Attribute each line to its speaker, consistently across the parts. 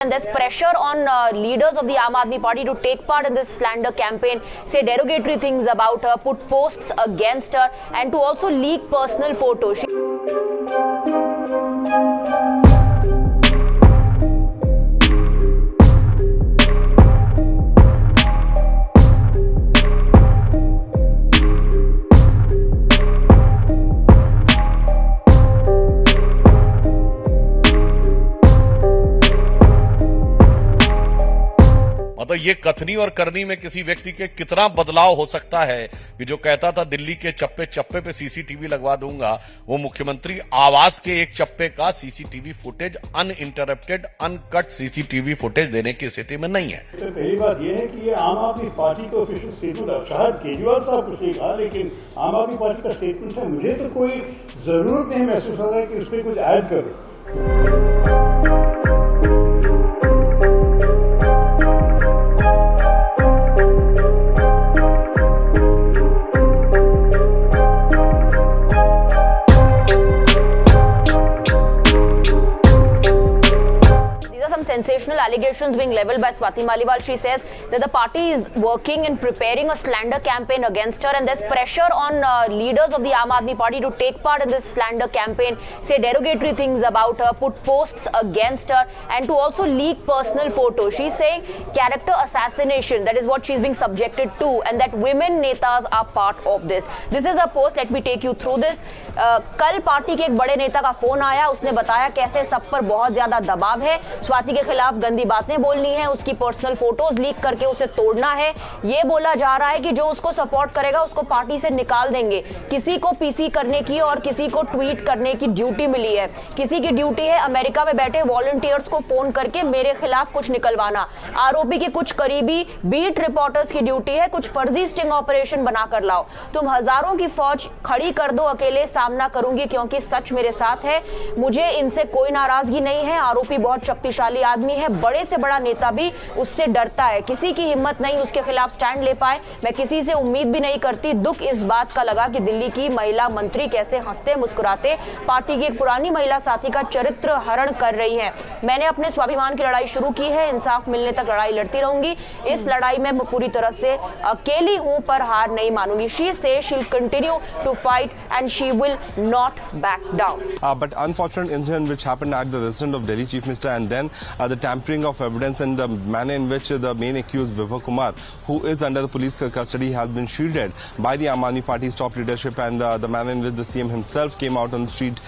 Speaker 1: And there's pressure on leaders of the Aam Aadmi Party to take part in this slander campaign, say derogatory things about her, put posts against her, and to also leak personal photos.
Speaker 2: मतलब ये कथनी और करनी में किसी व्यक्ति के कितना बदलाव हो सकता है कि जो कहता था दिल्ली के चप्पे चप्पे पे सीसीटीवी लगवा दूंगा, वो मुख्यमंत्री आवास के एक चप्पे का CCTV footage uninterrupted uncut CCTV footage देने की स्थिति में नहीं है।
Speaker 3: तो पहली बात यह है कि ये आम आदमी पार्टी का ऑफिशियल स्टेटमेंट, शायद केजरीवाल साहब कुछ नहीं कहा, लेकिन आम आदमी पार्टी का स्टेटमेंट है। मुझे तो कोई जरूरत नहीं महसूस होता है कि उसमें कुछ ऐड करो।
Speaker 1: Sensational allegations being leveled by Swati Maliwal. She says that the party is working and preparing a slander campaign against her, and there's pressure on leaders of the Aam Aadmi Party to take part in this slander campaign, say derogatory things about her, put posts against her, and to also leak personal photos. She's saying character assassination, that is what she's being subjected to, and that women netas are part of this. This is a post, let me take you through this. कल party के एक बड़े नेता का phone आया, उसने बताया कैसे सब पर बहुत ज्यादा दबाव है, स्वाति के खिलाफ गंदी बातें बोलनी है, उसकी पर्सनल फोटोज लीक करके उसे तोड़ना है। ये बोला जा रहा है कि जो उसको सपोर्ट करेगा उसको पार्टी से निकाल देंगे। किसी को पीसी करने की और किसी को ट्वीट करने की ड्यूटी मिली है। किसी की ड्यूटी है अमेरिका में बैठे वॉलंटियर्स को फोन करके मेरे खिलाफ कुछ निकलवाना। आरोपी के कुछ करीबी बीट रिपोर्टर्स की ड्यूटी है कुछ फर्जी स्टिंग ऑपरेशन बनाकर लाओ। तुम हजारों की फौज खड़ी कर दो, अकेले सामना करूंगी क्योंकि सच मेरे साथ है। मुझे इनसे कोई नाराजगी नहीं है। आरोपी बहुत शक्तिशाली आदमी है, बड़े से बड़ा नेता भी उससे डरता है। किसी की हिम्मत नहीं उसके खिलाफ स्टैंड ले पाए। मैं किसी से उम्मीद भी नहीं करती। दुख इस बात का लगा कि दिल्ली की महिला मंत्री कैसे हंसते मुस्कुराते पार्टी की एक पुरानी महिला साथी का चरित्र हरण कर रही है। मैंने अपने स्वाभिमान की लड़ाई शुरू की है, इंसाफ मिलने तक लड़ाई लड़ती रहूंगी। इस लड़ाई में मैं पूरी तरह से अकेली हूं पर हार नहीं मानूंगी। She says she'll continue to fight and she will not back down.
Speaker 4: But unfortunate incident which happened at the residence of Delhi Chief Minister, and then the tampering of evidence and the manner in which the main accused Vibha Kumar, who is under the police custody, has been shielded by the Aam Aadmi Party's top leadership, and the manner in which the CM himself came out on the street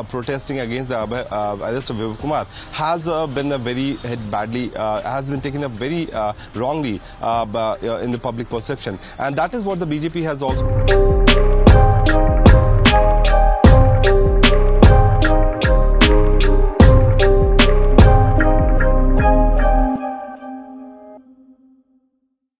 Speaker 4: protesting against the arrest of Vibha Kumar has been very hit badly, has been taken up very wrongly in the public perception, and that is what the BJP has also